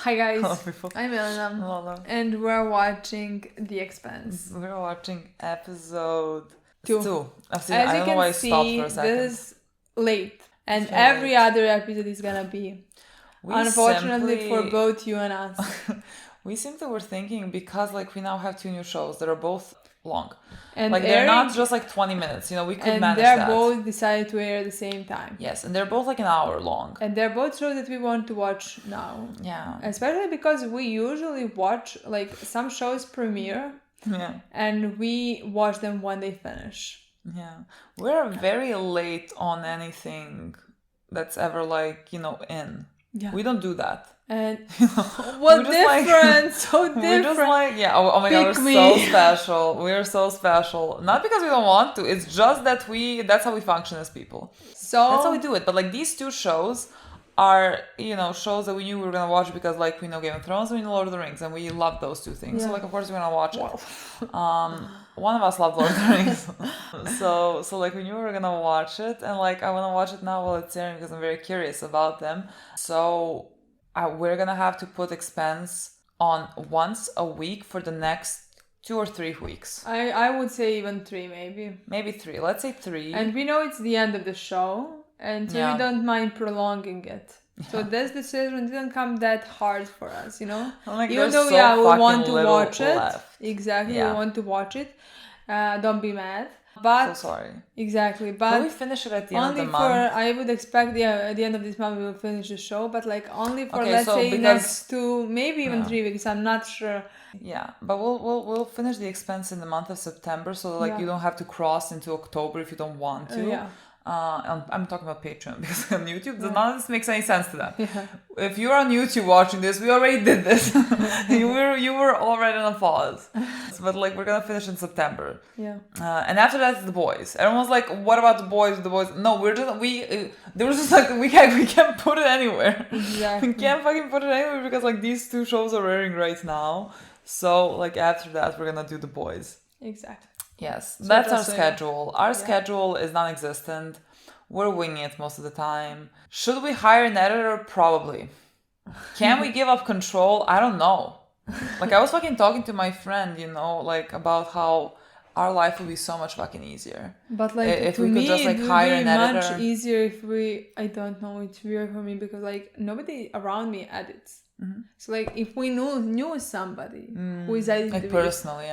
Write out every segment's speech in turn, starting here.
Hi guys, Hello people. I'm Milena, Lola. and we're watching The Expanse. We're watching episode 2 of season. As I you don't know why can I stopped see, for a second. this is late, and It's very every late. other episode is gonna be. Unfortunately for both you and us. We simply were thinking because we now have 2 new shows that are both long. And they're not just 20 minutes, we could manage that. And they're both decided to air at the same time. Yes, and they're both an hour long. And they're both shows that we want to watch now. Yeah. Especially because we usually watch, some shows premiere. Yeah. And we watch them when they finish. Yeah. We're very late on anything that's ever in. Yeah. We don't do that. And what different, so different. We're just oh my god, we're so special. We're so special. Not because we don't want to, it's just that that's how we function as people. So that's how we do it. But these 2 shows are, shows that we knew we were gonna watch because we know Game of Thrones and we know Lord of the Rings, and we love those 2 things. Yeah. So of course we're gonna watch it. One of us loved Lord of the Rings. so we knew we were gonna watch it, and I wanna watch it now while it's airing because I'm very curious about them. So we're gonna have to put Expanse on once a week for the next 2 or 3 weeks. I would say even 3 maybe. Maybe 3. Let's say 3. And we know it's the end of the show, and so we don't mind prolonging it. Yeah. So this decision didn't come that hard for us, Even though we want to watch it. Exactly, we want to watch it. Don't be mad. But so sorry. Exactly, but can we finish it at the end of the month? I would expect at the end of this month we will finish the show, but only for next 2, maybe even 3 weeks. I'm not sure. Yeah, but we'll finish The Expanse in the month of September, so that you don't have to cross into October if you don't want to. Yeah. I'm talking about Patreon because on YouTube, none of this makes any sense to them. Yeah. If you're on YouTube watching this, we already did this. you were already on a pause. But we're gonna finish in September. Yeah. And after that, it's The Boys. Everyone's like, "What about The Boys? The Boys?" No, there was just we can't put it anywhere. Exactly. We can't fucking put it anywhere because these 2 shows are airing right now. So after that, we're gonna do The Boys. Exactly. Yes, so that's our schedule. Our schedule is non-existent. We're winging it most of the time. Should we hire an editor? Probably. Can we give up control? I don't know. I was fucking talking to my friend, about how our life would be so much fucking easier. But if to we could me, just it would hire be an editor. much easier if I don't know, it's weird for me because nobody around me edits. Mm-hmm. So if we knew somebody who is editing personally,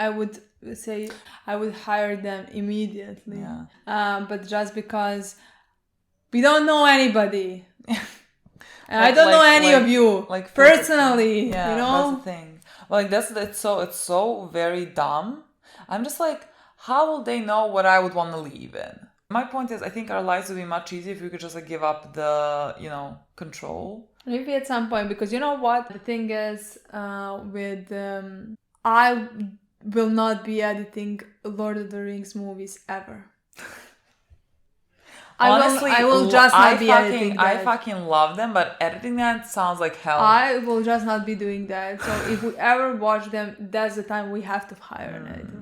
I would say I would hire them immediately. Yeah. But just because we don't know anybody, and I don't know any of you personally. Yeah, that's the thing. It's so very dumb. I'm just how will they know what I would want to leave in? My point is, I think our lives would be much easier if we could just give up the control. Maybe at some point, because you know what? The thing is, I will not be editing Lord of the Rings movies ever. Honestly, I will just not be editing that. I fucking love them, but editing that sounds like hell. I will just not be doing that. So if we ever watch them, that's the time we have to hire an editor.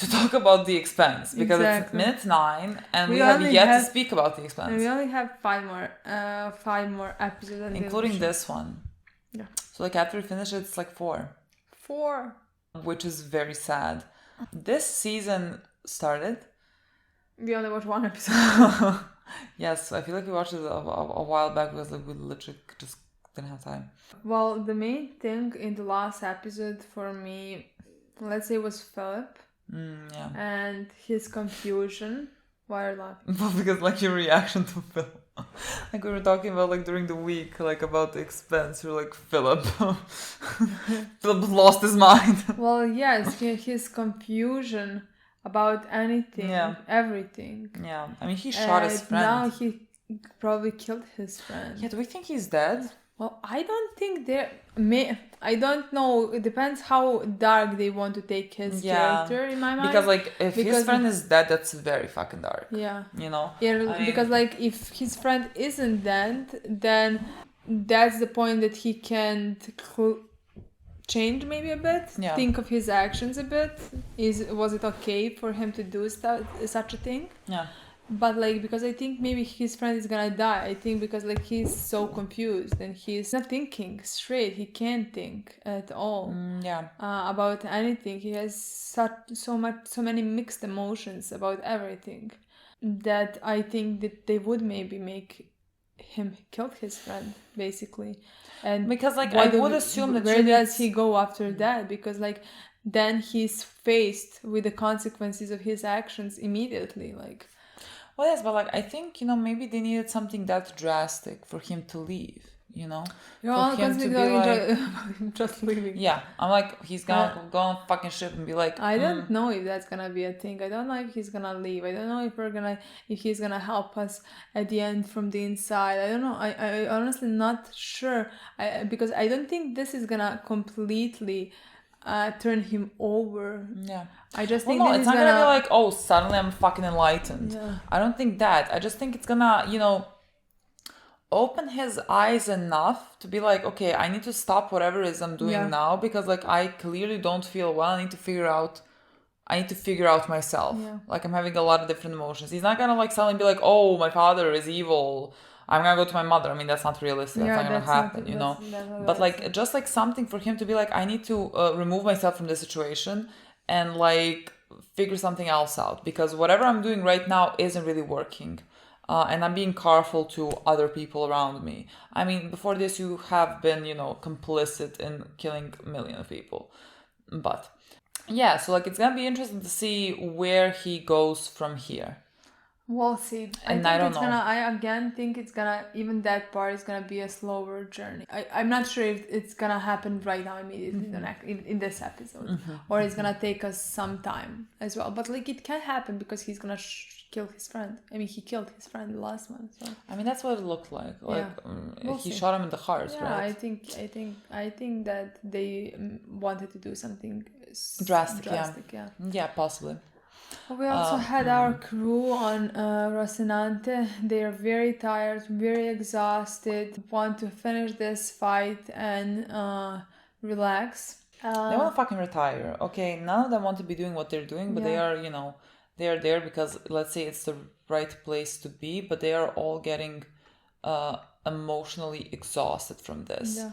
To talk about The Expanse, because it's minute 9 and we have yet to speak about The Expanse. We only have 5 more episodes, including this one. Yeah. So after we finish it, it's 4. 4. Which is very sad. This season started. We only watched 1 episode. Yes, I feel we watched it a while back because we literally just didn't have time. Well, the main thing in the last episode for me, let's say, was Philip. Yeah. And his confusion. Why are you laughing? Well, because your reaction to Philip. We were talking about during the week, about The Expanse. You're Philip. Philip lost his mind. Well, yes, his confusion about anything, everything. Yeah, I mean, he shot his friend. Now he probably killed his friend. Yeah, do we think he's dead? Well, I don't think I don't know. It depends how dark they want to take his character in my mind. Because if his friend is dead, that's very fucking dark. Yeah. Yeah, because if his friend isn't dead, then that's the point that he can change maybe a bit. Yeah. Think of his actions a bit. Was it okay for him to do such a thing? Yeah. But like, because I think maybe his friend is gonna die. I think because like he's so confused and he's not thinking straight. He can't think at all about anything. He has so many mixed emotions about everything, that I think that they would maybe make him kill his friend, basically. And because like I would assume that where does he go after that? Because like then he's faced with the consequences of his actions immediately, like. Well, yes, but like I think, you know, maybe they needed something that drastic for him to leave, you know? You're all constantly like, just leaving. Yeah, I'm like, he's gonna go on fucking ship and be like, I don't know if that's gonna be a thing. I don't know if he's gonna leave. I don't know if he's gonna help us at the end from the inside. I don't know. I honestly not sure. Because I don't think this is gonna completely turn him over. Yeah. I just think it's not gonna be like, oh, suddenly I'm fucking enlightened. Yeah. I don't think that. I just think it's gonna, you know, open his eyes enough to be like, okay, I need to stop whatever it is I'm doing now, because like I clearly don't feel well. I need to figure out myself. Yeah. Like I'm having a lot of different emotions. He's not gonna like suddenly be like, oh, my father is evil, I'm gonna go to my mother. I mean, that's not realistic. That's not gonna happen, you know. But like, just like something for him to be like, I need to remove myself from this situation and like figure something else out, because whatever I'm doing right now isn't really working. And I'm being careful to other people around me. I mean, before this, you have been, you know, complicit in killing a million of people. But yeah, so like it's gonna be interesting to see where he goes from here. We'll see. And I don't know. I again think it's gonna, even that part is gonna be a slower journey. I'm not sure if it's gonna happen right now immediately in this episode, or it's gonna take us some time as well. But like it can happen because he's gonna kill his friend. I mean, he killed his friend the last one. So I mean, that's what it looked like. Like he shot him in the heart, right? I think that they wanted to do something drastic. Yeah. Yeah, possibly. We also had our crew on Rocinante. They are very tired, very exhausted, want to finish this fight and relax. They want to fucking retire. Okay, none of them want to be doing what they're doing, but they are, you know, they are there because, let's say, it's the right place to be, but they are all getting emotionally exhausted from this. Yeah.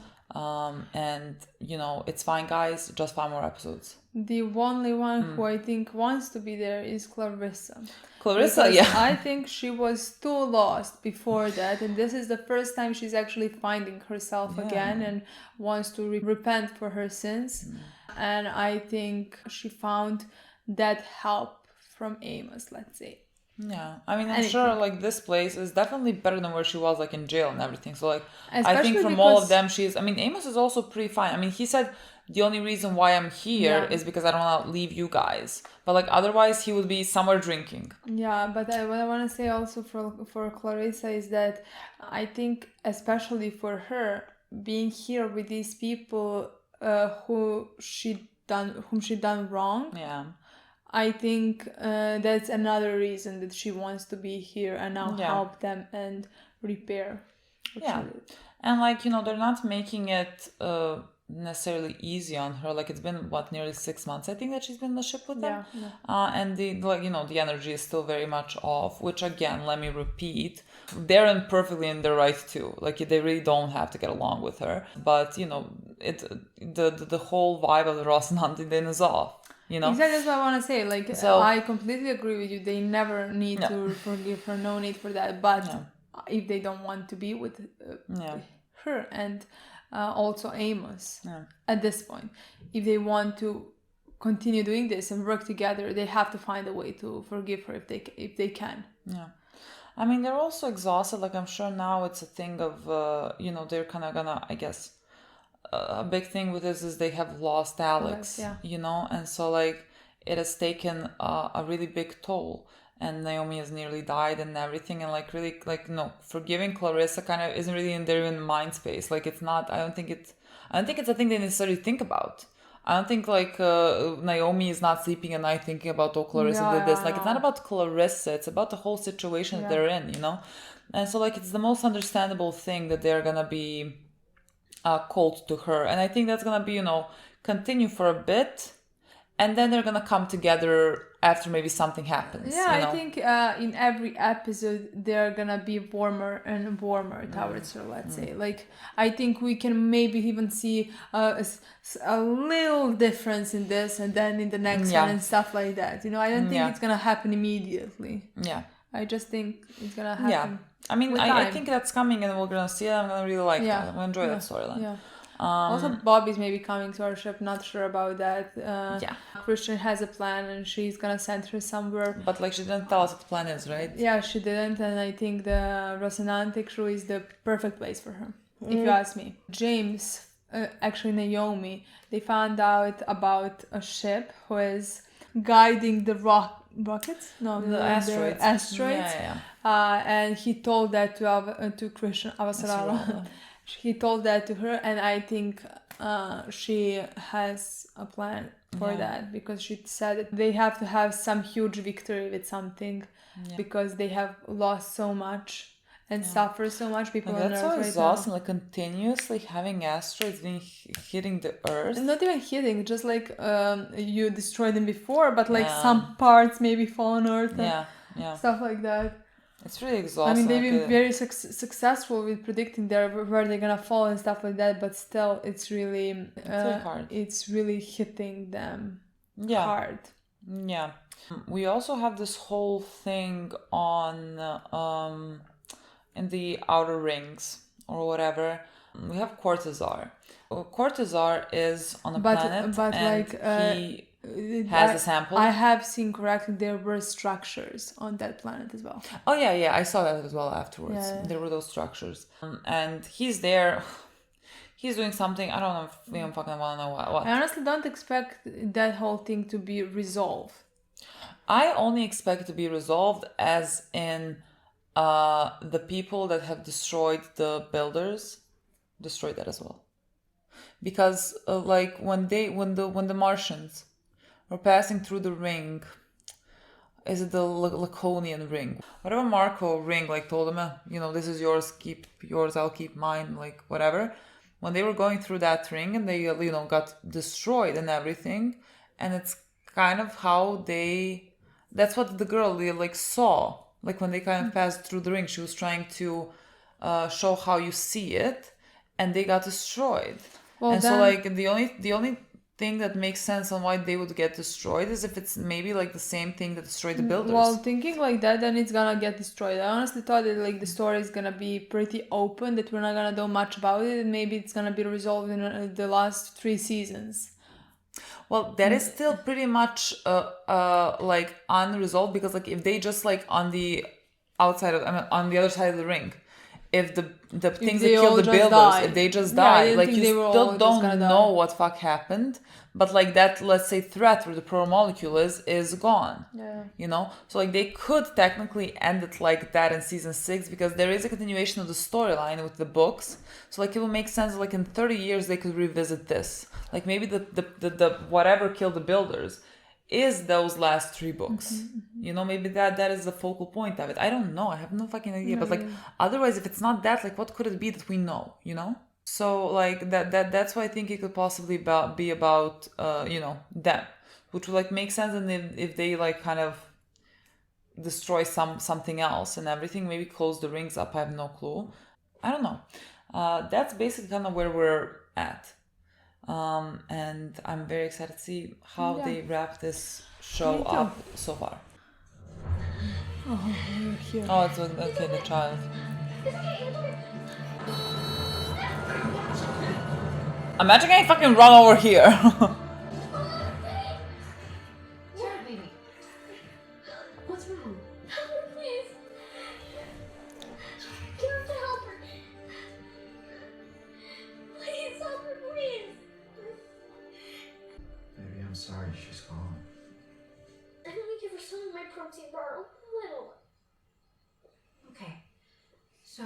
And, you know, it's fine, guys, just 5 more episodes. The only one who I think wants to be there is Clarissa. Yeah. I think she was too lost before that, and this is the first time she's actually finding herself again and wants to repent for her sins. And I think she found that help from Amos, let's say. Yeah, I mean, I'm sure like this place is definitely better than where she was, like in jail and everything. So like, I think from all of them, I mean, Amos is also pretty fine. I mean, he said the only reason why I'm here is because I don't want to leave you guys. But like otherwise, he would be somewhere drinking. Yeah, but what I want to say also for Clarissa is that I think, especially for her, being here with these people whom she done wrong. Yeah. I think that's another reason that she wants to be here and now help them and repair. Yeah. And like, you know, they're not making it necessarily easy on her. Like it's been nearly 6 months I think that she's been on the ship with them. And the like, you know, the energy is still very much off, which again, let me repeat, they're perfectly in their right too. Like they really don't have to get along with her. But you know, the whole vibe of the Rocinante then is off. You know? Exactly, that's what I want to say. Like, so, I completely agree with you. They never need to forgive her. No need for that. But if they don't want to be with her and also Amos at this point, if they want to continue doing this and work together, they have to find a way to forgive her if they can. Yeah. I mean, they're also exhausted. Like, I'm sure now it's a thing of, you know, they're kind of gonna, I guess, a big thing with this is they have lost Alex, you know, and so like it has taken a really big toll, and Naomi has nearly died and everything, and like really like no, forgiving Clarissa kind of isn't really in their mind space. Like it's not. I don't think it's a thing they necessarily think about. I don't think like Naomi is not sleeping at night thinking about Clarissa did this. Like it's not about Clarissa. It's about the whole situation that they're in, you know, and so like it's the most understandable thing that they're gonna be cold to her, and I think that's gonna be, you know, continue for a bit, and then they're gonna come together after maybe something happens. Yeah, you know? I think in every episode they're gonna be warmer and warmer towards her, let's say. Like, I think we can maybe even see a little difference in this and then in the next one and stuff like that. You know, I don't think it's gonna happen immediately. Yeah. I just think it's gonna happen. Yeah. I mean, I think that's coming and we're gonna see it. I'm gonna really like that. I'm gonna enjoy that storyline. Yeah. Also, Bobby's maybe coming to our ship. Not sure about that. Christian has a plan, and she's gonna send her somewhere. But like, she didn't tell us what the plan is, right? Yeah, she didn't, and I think the Rocinante crew is the perfect place for her, if you ask me. James, actually Naomi, they found out about a ship who is guiding the rockets. No, the asteroids. The asteroids. Yeah. And he told that to Christian Avasarala. He told that to her, and I think she has a plan for that, because she said that they have to have some huge victory with something because they have lost so much and suffer so much. People on Earth so exhausting, like continuously having asteroids being hitting the Earth. Not even hitting, just like you destroyed them before, but like some parts maybe fall on Earth and stuff like that. It's really exhausting. I mean, they've been very successful with predicting where they're gonna fall and stuff like that, but still, it's really hard. It's really hitting them hard. Yeah. We also have this whole thing on in the outer rings or whatever. We have Cortazar. Cortazar is on a planet, but and like he has a sample. I have seen correctly, there were structures on that planet as well. Oh yeah, I saw that as well afterwards. Yeah. There were those structures, and he's there. He's doing something. I don't know if we don't fucking want to know what. I honestly don't expect that whole thing to be resolved. I only expect it to be resolved as in the people that have destroyed the builders destroyed that as well, because like when the Martians were passing through the ring, is it the Laconian ring? Whatever Marco ring like told them, this is yours, keep yours, I'll keep mine, like whatever. When they were going through that ring and they got destroyed and everything, and it's kind of how that's what the girl like saw, like when they kind of passed through the ring, she was trying to show how you see it, and they got destroyed. Well, and so like the only thing that makes sense on why they would get destroyed is if it's maybe like the same thing that destroyed the builders. Well, thinking like that, then it's gonna get destroyed. I honestly thought that like the story is gonna be pretty open, that we're not gonna know much about it, and maybe it's gonna be resolved in the last 3 seasons. Well, that is still pretty much like unresolved, because like if they just like on the outside of, on the other side of the ring, if the things that kill the builders, if they just die, like you still don't know what fuck happened, but like that, let's say, threat where the pro molecule is gone. Yeah. So like they could technically end it like that in season 6, because there is a continuation of the storyline with the books. So like it will make sense, like in 30 years they could revisit this. Like maybe the whatever killed the builders is those last 3 books. Mm-hmm. Maybe that is the focal point of it. I don't know. I have no fucking idea. But like otherwise, if it's not that, like what could it be that we know? So like that's why I think it could possibly be about them, which would like make sense. And if they like kind of destroy something else and everything, maybe close the rings up. I have no clue. I don't know. That's basically kind of where we're at. And I'm very excited to see how they wrap this show up so far. Oh, you're here. Oh, it's okay, the child. Imagine getting fucking run over here. What's wrong? Help her, please. You have to help her. Please help her, please. Baby, I'm sorry, she's gone. I'm gonna give her some of my protein bar, a little. Okay, so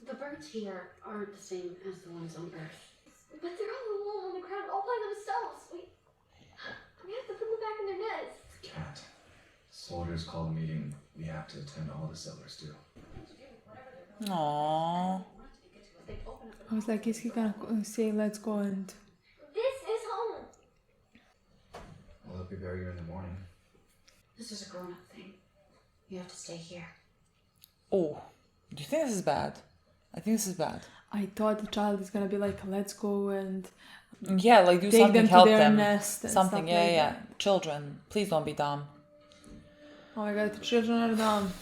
the birds here aren't the same as the ones on Earth. But they're all alone on the ground, all by themselves. We have to put them back in their nests. Can't. Soldiers called a meeting. We have to attend all the settlers do. Aww. I was like, is he gonna say let's go and... This is home. Well, they'll be buried here in the morning. This is a grown-up thing. You have to stay here. Oh, do you think this is bad? I think this is bad. I thought the child is gonna be like, let's go and yeah, like do take something, them help to their them. nest and Something, stuff yeah, like yeah. that. Children, please don't be dumb. Oh my god, the children are dumb.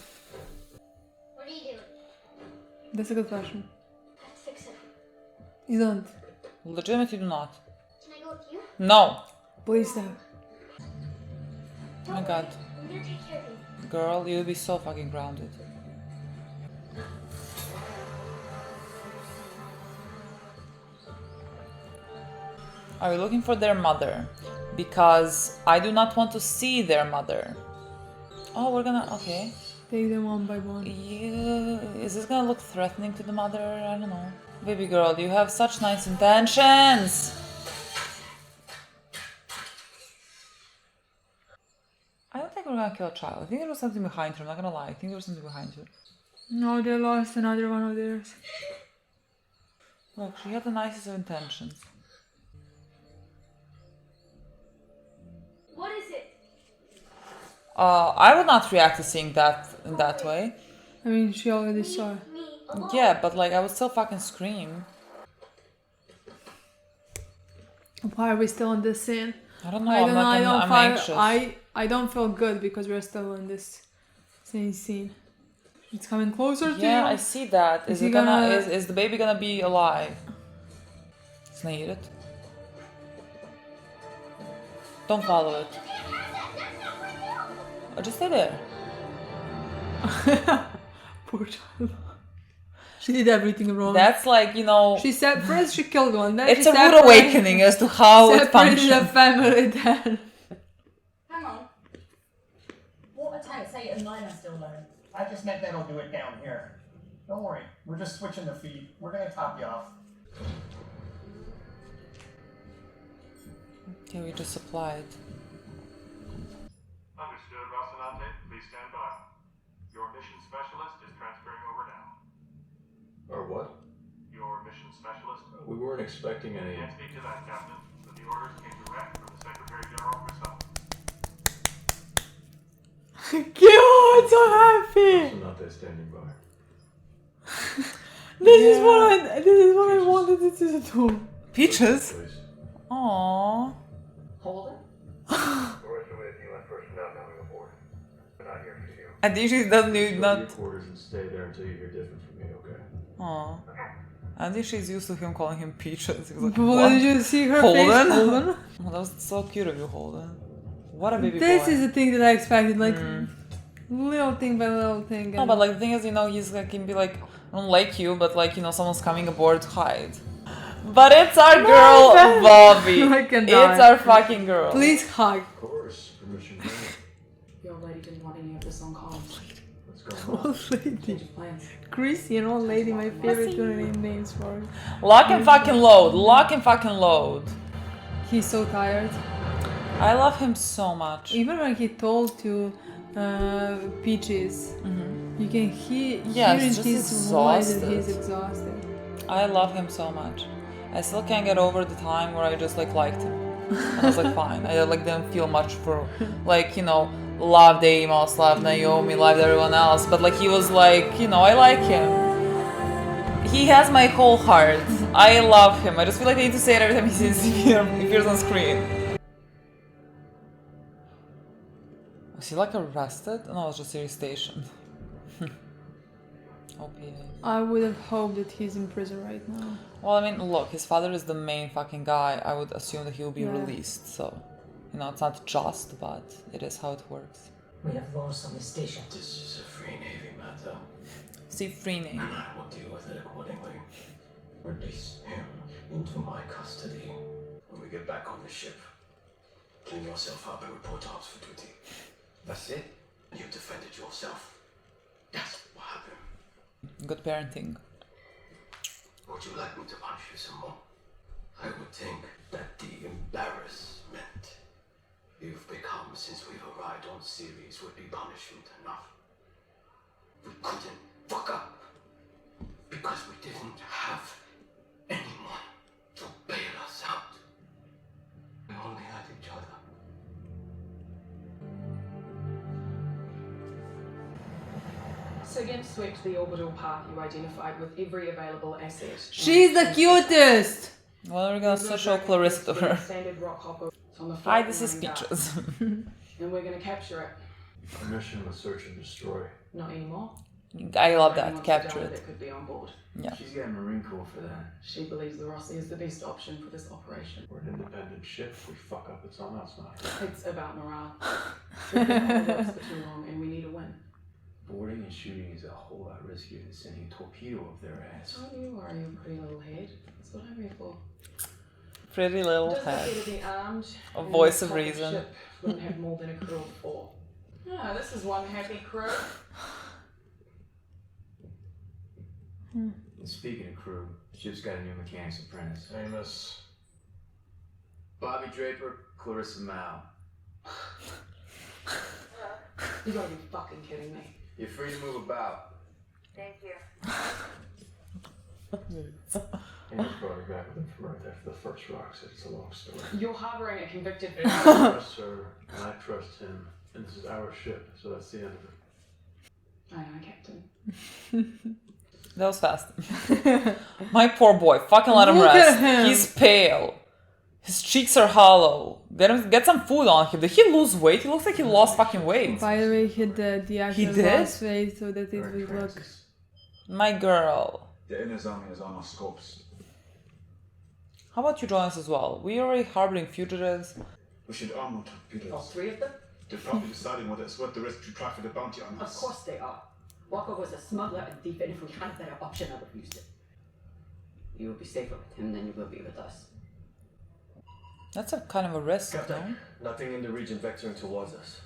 What are you doing? That's a good question. Let's fix it. You don't. Legitimately do not. Can I go with you? No. Please don't. Oh my god. I'm gonna take care of you. Girl, you'll be so fucking grounded. Are we looking for their mother? Because I do not want to see their mother. Oh, we're gonna... Okay. Take them one by one. Is this gonna look threatening to the mother? I don't know. Baby girl, you have such nice intentions! I don't think we're gonna kill a child. I think there was something behind her, I'm not gonna lie. I think there was something behind her. No, they lost another one of theirs. Look, she had the nicest of intentions. What is it? I would not react to seeing that in that way. I mean, she already saw it. Me alone. Yeah, but like, I would still fucking scream. Why are we still in this scene? I don't know, I'm anxious. I don't feel good because we're still in this same scene. It's coming closer to you. Yeah, I see that. Is Is the baby gonna be alive? It's gonna eat it. Don't follow it. Oh, just stay there. Poor child. She did everything wrong. That's like, you know... She said first she killed one, then it's she a rude awakening as to how it functions. Separated the family then. Hang on. Water tanks 8 and 9 are still low. I just meant that'll do it down here. Don't worry, we're just switching the feed. We're gonna top you off. Okay, we just supplied. Understood, Rocinante. Please stand by. Your mission specialist is transferring over now. Or what? Your mission specialist? We weren't expecting any. Can't speak to that, Captain, but the orders came direct from the Secretary General herself. God, so happy! I'm not there standing by. This is what I wanted it to do. Peaches? Please. Aww. Hold it. The rest of it, UN personnel coming aboard. We're not here for you. I think she doesn't Go need to not. your quarters and stay there until you hear different from me, okay? Aww. I think she's used to him calling him Peaches. He was like, Well, what? did you see her Holden? face? Holden? Oh, that was so cute of you, Holden. What a baby This boy. is the thing that I expected, like little thing by little thing. No, but like the thing is, you know, he's like can be like, I don't like you, but like, you know, someone's coming aboard to hide. But it's our girl, Bobby. I can It's die. our fucking girl. Please hug. Of course, permission granted. Your lady didn't want any of this on comms. What's going on? Old lady. Change of plans. Chrissy, an old lady, my favorite to name names for her. Lock and fucking load. Lock and fucking load. He's so tired. I love him so much. Even when he told to Peaches, you can hear Yeah, in he's just his voice that exhausted. he's exhausted. I love him so much. I still can't get over the time where I just like liked him. And I was like, fine. I like didn't feel much for like, you know, loved Amos, loved Naomi, loved everyone else. But like he was like, you know, I like him. He has my whole heart. I love him. I just feel like I need to say it every time he appears on screen. Was he like arrested? No, it was just stationed. OPA. I would have hoped that he's in prison right now. Well, I mean, look, his father is the main fucking guy. I would assume that he will be Yeah. released, so... You know, it's not just, but it is how it works. We have laws on the station. This is a free Navy matter, See, free name. and I will deal with it accordingly. Release him into my custody. When we get back on the ship, clean yourself up and report ops for duty. That's it? You defended yourself. That's what happened. Good parenting. Would you like me to punish you some more? I would think that the embarrassment you've become since we've arrived on Ceres would be punishment enough. We couldn't fuck up because we didn't have anyone to bail us out. We only had each other. So again, swept the orbital path you identified with every available asset. She's the cutest! Well, we're gonna show Clarissa to her. Standard rock hopper on the Hi, this is Peaches. and we're gonna capture it. Our mission was search and destroy. Not anymore. I love that. Capture it. That could be on board. Yeah. She's getting Marine Corps for that. She believes the Rossi is the best option for this operation. We're an independent ship. If we fuck up, it's on us now. It's about morale. We've been holding us for too long, and we need a win. Boarding and shooting is a whole lot riskier than sending a torpedo up their ass. Don't you worry, your pretty little head. That's what I'm here for. Pretty little Doesn't head. appear to be armed. A and voice this of type reason. Ship wouldn't have more than a crew of 4. Ah, this is one happy crew. And speaking of crew, ship's got a new mechanics apprentice. Amos. Bobby Draper, Clarissa Mao. You gotta be fucking kidding me. You're free to move about. Thank you. Amos brought her back with him from Earth after the first rock said it's a long story. You're harboring a convicted I trust her, and I trust him, and this is our ship, so that's the end of it. I know, Captain. That was fast. My poor boy. Fucking let him Look rest. at him. He's pale. His cheeks are hollow. Get some food on him. Did he lose weight? He looks like he lost fucking weight. By the way, he did the actor did? lost weight so that it would look. My girl. The inner zone is on our scopes. How about you join us as well? We already harboring fugitives. We should arm them torpedoes. All 3 of them? They're probably deciding whether it's worth the risk to try for the bounty on Of us. course they are. Walker was a smuggler and thief, and if we had a better option, I would have used it. You will be safer with him than you will be with us. That's a kind of a risk, no? Captain, nothing in the region vectoring towards us.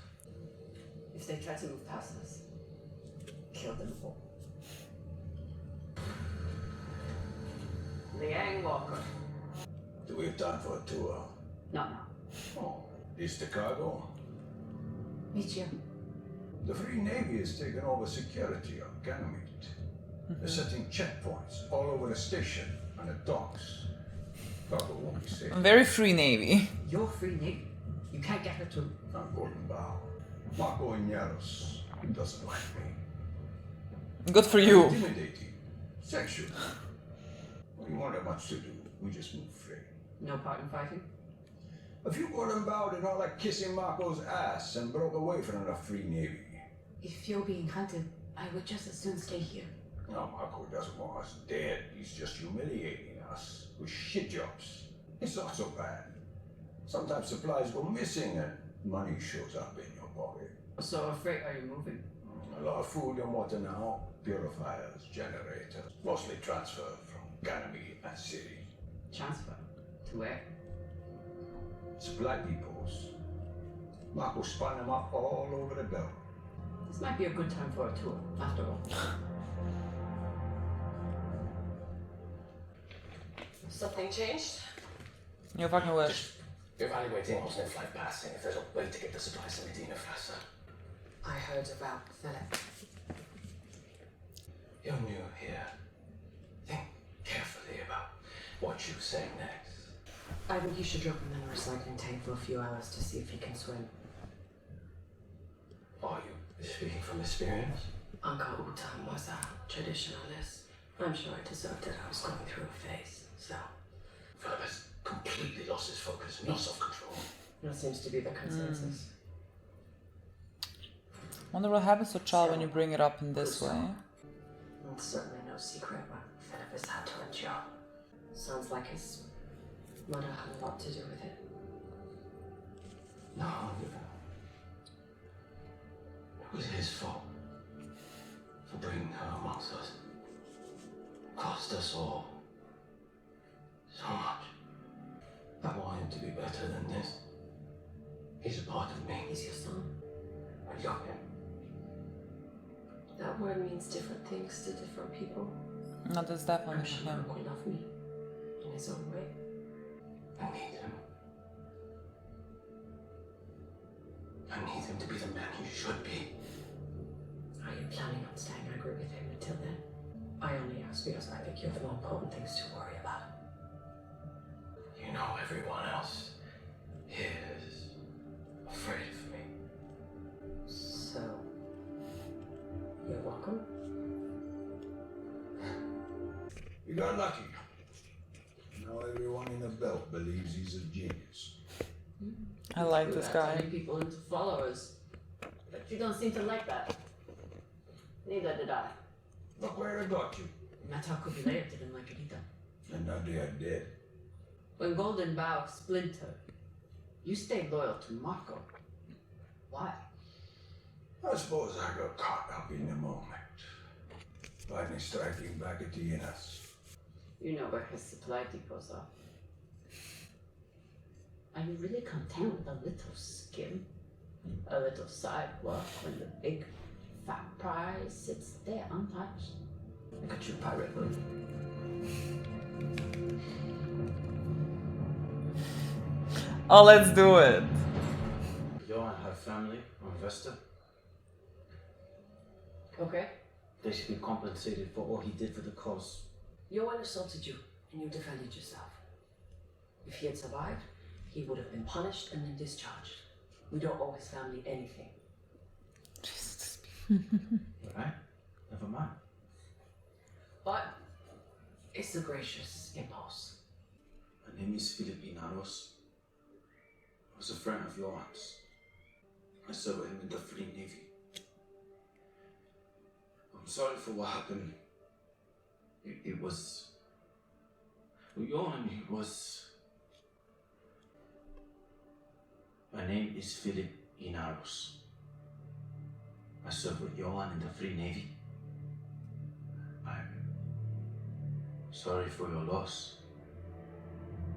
If they try to move past us, kill them all. Liang Walker. Do we have time for a tour? Not now. Oh, East Chicago. Meet you. The Free Navy has taken over security on Ganymede. They're setting checkpoints all over the station and the docks. Cargo won't be safe. I'm very free Navy. You're free, Nick. You can't get her to. I'm Golden Bow. Marco Inaros. He doesn't like me. Good for you. Intimidating. Sexual. We won't have much to do. We just move free. No part in fighting? A few Golden Bow did not like kissing Marco's ass and broke away from the Free Navy. If you're being hunted, I would just as soon stay here. No, Marco doesn't want us dead. He's just humiliating us with shit jobs. It's not so bad. Sometimes supplies go missing and money shows up in your pocket. So afraid are you moving? A lot of food and water now. Purifiers, generators. Mostly transferred from Ganymede and City. Transfer? To where? Supply depots. Marco spun them up all over the belt. This might be a good time for a tour, after all. Something changed? You fucking wish. Evaluating alternate flight passing if there's a way to get the supplies to Medina faster. I heard about Philip. You're new here. Think carefully about what you say next. I think you should drop him in a recycling tank for a few hours to see if he can swim. Are you speaking from experience? Uncle Utam was a traditionalist. I'm sure I deserved it. I was going through a phase, so. Philip has completely lost his focus, no self-control. That seems to be the consensus. Wonder what happens to a child when you bring it up in this way. It's certainly no secret what Philip has had to endure. Sounds like his mother had a lot to do with it. No, it was his fault for bringing her amongst us. Cost us all so much. I want him to be better than this. He's a part of me. He's your son. I love him. That word means different things to different people. No, that's definitely I'm sure him. Marco will love me in his own way. I need him. I need him to be the man he should be. Are you planning on staying angry with him until then? I only ask because I think you have more important things to worry about. You know, everyone else here is afraid of me. So, you're welcome. You got lucky. Now everyone in the belt believes he's a genius. I like this guy. Turning people into followers. But you don't seem to like that. Neither did I. Look where it got you. Matakubilea didn't like it either. And now they are dead. When Golden Bough splintered, you stayed loyal to Marco. Why? I suppose I got caught up in the moment. Finally striking back at the Innas. You know where his supply depots are. Are you really content with a little skim? A little side work when the big fat prize sits there untouched? Like a true pirate would. Oh, let's do it. Johan had family on Vesta. Okay. They should be compensated for all he did for the cause. Johan assaulted you, and you defended yourself. If he had survived, he would have been punished and then discharged. We don't owe his family anything. Alright, never mind. But it's a gracious impulse. My name is Philip Inaros. I was a friend of Johan's. I served with him in the Fleet Navy. I'm sorry for what happened. It was... Johan, he was... My name is Philip Inaros. I served with Johan in the Free Navy. I'm sorry for your loss.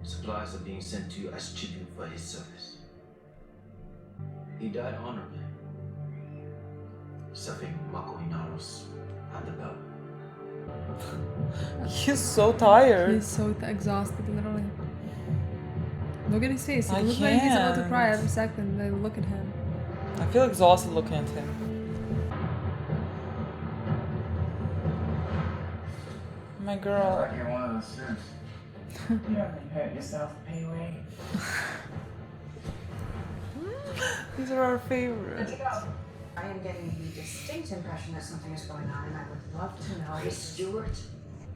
Supplies are being sent to you as tribute for his service. He died honorably, serving Mako Inaros and the belt. He's so tired. He's so exhausted, literally. Look at his face. It looks like he's about to cry every second. They look at him. I feel exhausted looking at him. My girl. Like you're one of those suits. You haven't hurt yourself, Pee-wee. These are our favorites. I am getting the distinct impression that something is going on, and I would love to know. Hey, Stuart,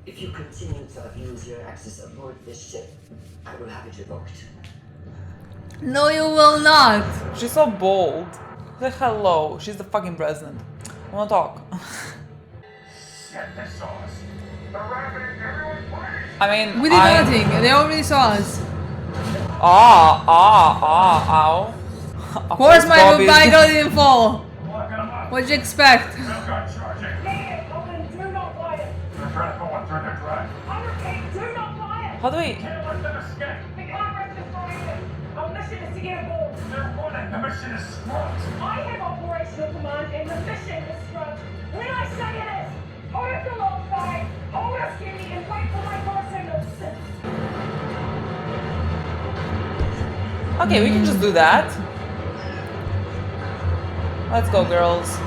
if you continue to abuse your access aboard this ship, I will have it revoked. No, you will not. She's so bold. Like, hello, she's the fucking president. I wanna talk. Set the sauce. I mean, we did nothing. They already saw us. Ow. Of course, my Bible didn't fall. What'd you expect? How do we? Our mission is to get aboard. The mission is scrubbed. I have operational command and the mission is scrubbed. When I say it is, hold us alongside, hold us steady, and wait for my car signals. Okay, we can just do that. Let's go, girls.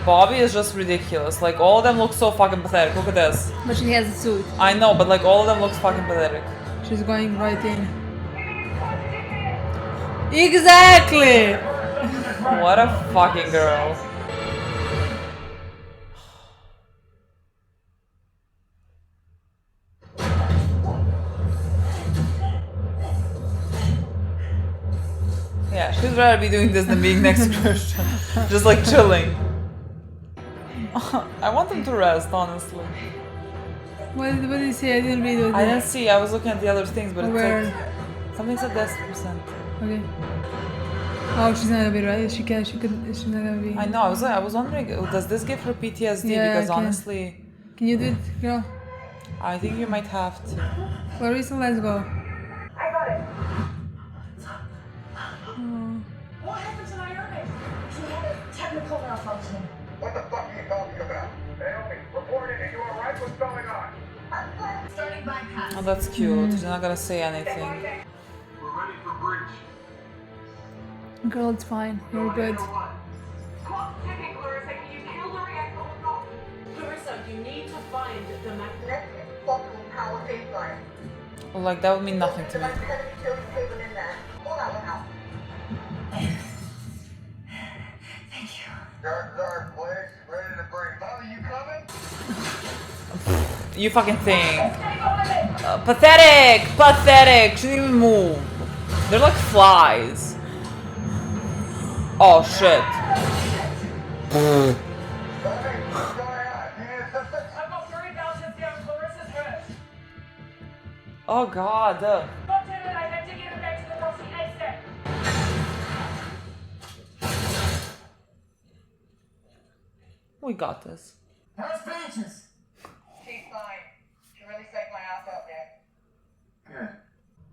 Bobby is just ridiculous. Like, all of them look so fucking pathetic. Look at this. But she has a suit. I know, but like, all of them looks fucking pathetic. She's going right in. Exactly! What a fucking girl. Yeah, she'd rather be doing this than being next to Christian. Just like chilling. I want them to rest, honestly. What did he say? I didn't read it. I didn't see, I was looking at the other things, but where? It's like, something said this percent. Okay. Oh, she's not gonna be right. She's not gonna be. I know, I was wondering, does this give her PTSD? Yeah, because honestly... Can you do it, girl? I think you might have to. Well, Risa, let's go. I got it. Oh. What happened to Naomi? She had a technical malfunction. What the fuck are you talking about? Naomi, report it. Are you alright? What's going on? Starting bypass. Oh, that's cute. She's not gonna say anything. We're ready for bridge. Girl, it's fine. You're good. Clock ticking, Clarissa. Can you kill the reactor or not? Clarissa, you need to find the magnetic. Well, like, that would mean nothing to me. Thank you. Guard, please. Ready to bring. Bobby, you coming? You fucking think. Pathetic! Pathetic! She didn't even move. They're like flies. Oh shit. Oh god. We got this. How's Peaches? She's fine. She really psyched my ass out there. Good.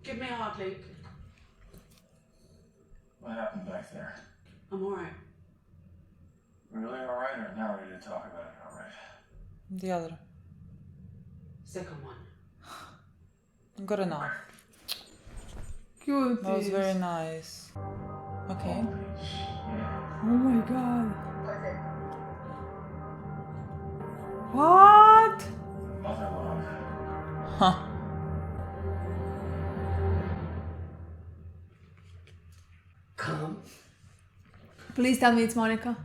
Give me a hot leak. What happened back there? I'm alright. Really alright or not ready to talk about it alright? The other. Second one. Good enough. Cute. That was very nice. Okay. Oh my god. What? Mother love. Huh. Come. Please tell me it's Monica.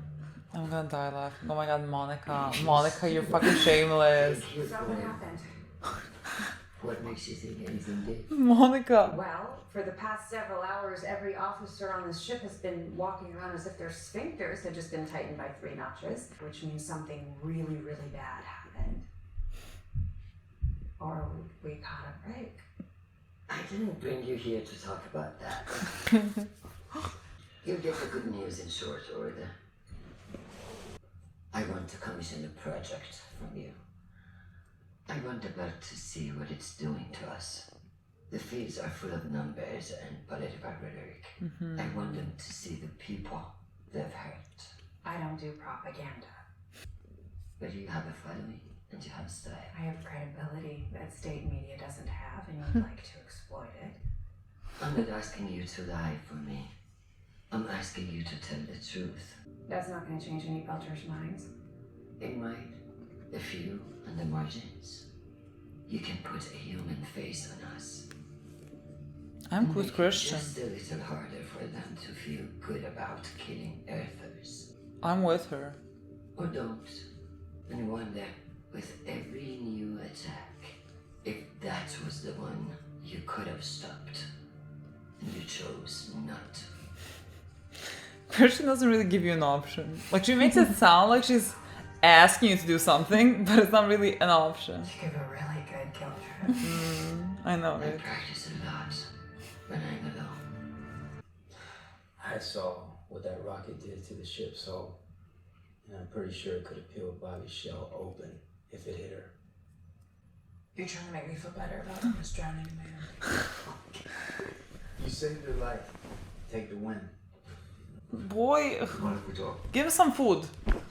I'm gonna die laughing. Oh my god, Monica. Monica, you're fucking shameless. Is that what happened? What makes you think anything did? Monica. Well, for the past several hours, every officer on this ship has been walking around as if their sphincters had just been tightened by 3 notches, which means something really, really bad happened. Or we caught a break. I didn't bring you here to talk about that. You'll get the good news in short order. I want to commission a project from you. I want the belt to see what it's doing to us. The fields are full of numbers and political rhetoric. I want them to see the people they've hurt. I don't do propaganda. But you have a following and you have a style. I have credibility that state media doesn't have, and you'd like to exploit it. I'm not asking you to lie for me. I'm asking you to tell the truth. That's not going to change any Belters' minds. It might. A few on the margins. You can put a human face on us. I'm good Christian. Just a little harder for them to feel good about killing Earthers. I'm with her. Or don't. And wonder, with every new attack, if that was the one you could have stopped. And you chose not to. Christian doesn't really give you an option. Like, she makes it sound like she's asking you to do something, but it's not really an option. You give a really good guilt trip. I know, I right? practice a lot when I'm alone. I saw what that rocket did to the ship's hull, and I'm pretty sure it could have peeled Bobby's shell open if it hit her. You're trying to make me feel better about almost drowning in my own. You saved her life. Take the win. Boy, Mind if we talk? give him some food.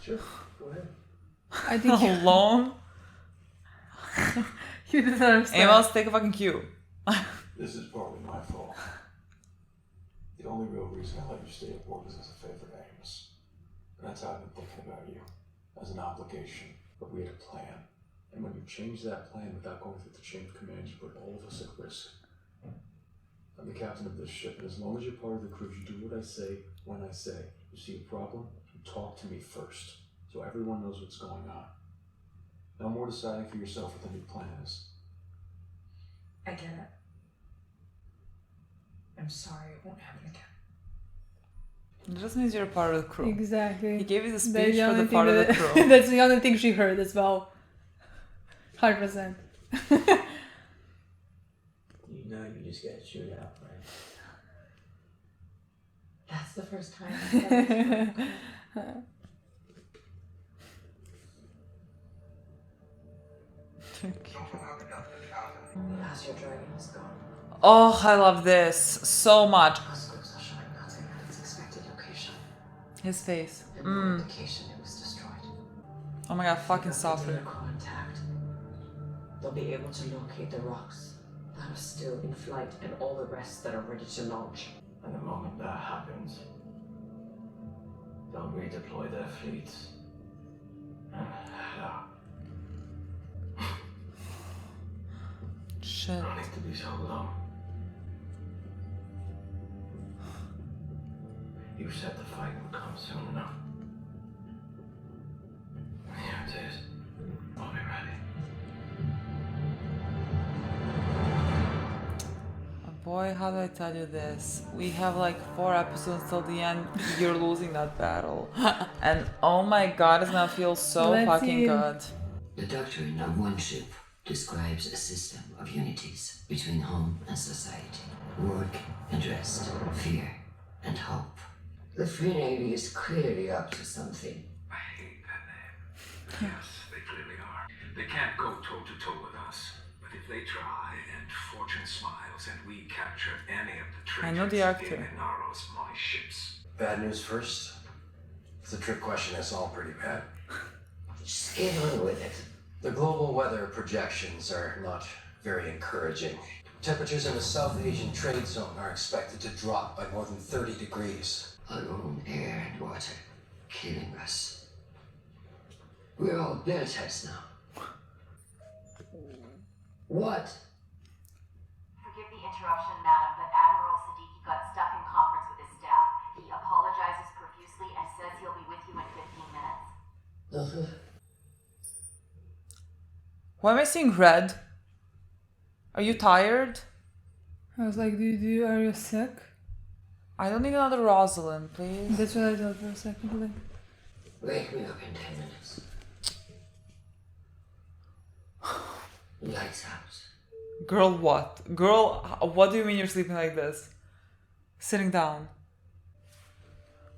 Sure, go ahead. I think Alone? you didn't understand. Amos, take a fucking cue. This is partly my fault. The only real reason I let you stay aboard is as a favor to Amos. That's how I've been thinking about you. As an obligation. But we had a plan. And when you change that plan without going through the chain of command, you put all of us at risk. I'm the captain of this ship, and as long as you're part of the crew, you do what I say when I say. You see a problem, you talk to me first, so everyone knows what's going on. No more deciding for yourself what the new plan is. I get it. I'm sorry, it won't happen again. It just means you're a part of the crew. Exactly. He gave you the That's speech the for the only part of thing the that- crew. That's the only thing she heard as well. 100%. You know you just got chewed out, right? That's the first time I've ever spoken. How's your dragon is gone? Oh, I love this so much. Telescopes are showing nothing at its expected location. His face. And no indication it was destroyed. Oh my god, fucking The suffer. data core intact. They'll be able to locate the rocks that are still in flight and all the rest that are ready to launch. And the moment that happens, they'll redeploy their fleets. Shit. Don't need to be so long. You said the fight would come soon enough. Here it is. I'll be ready. boy, how do I tell you this? We have like 4 episodes till the end. You're losing that battle. And oh my god, it's gonna feel so fucking good. The doctrine of one ship describes a system of unities between home and society, work and rest, fear and hope. The Free Navy is clearly up to something. I hate that name. Yes, they clearly are. They can't go toe-to-toe with us. But if they try, and fortune smiles, and we capture any of the I know treasures the actor. in Inaros, my ships. Bad news first. It's a trick question. It's all pretty bad. Just get on with it. The global weather projections are not very encouraging. Temperatures in the South Asian trade zone are expected to drop by more than 30 degrees. Our own air and water, killing us. We're all bear types now. What? Forgive the interruption, madam, but Admiral Siddiqui got stuck in conference with his staff. He apologizes profusely and says he'll be with you in 15 minutes. Why am I seeing red? Are you tired? I was like, are you sick? I don't need another Rosalind, please. That's what I thought for a second. Like, wake me up in 10 minutes. Lights out. Girl, what? Girl, what do you mean you're sleeping like this? Sitting down.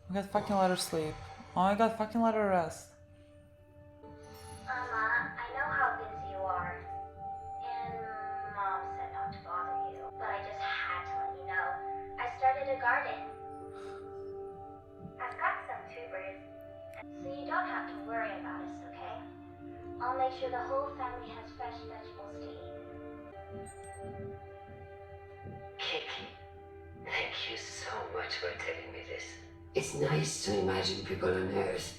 Oh my god, fucking let her sleep. Oh my god, fucking let her rest. I know how busy you are. And Mom said not to bother you. But I just had to let you know. I started a garden. I've got some tubers. So you don't have to worry about us, okay? I'll make sure the whole family has fresh vegetables to eat. Kiki, thank you so much for telling me this. It's nice to imagine people on Earth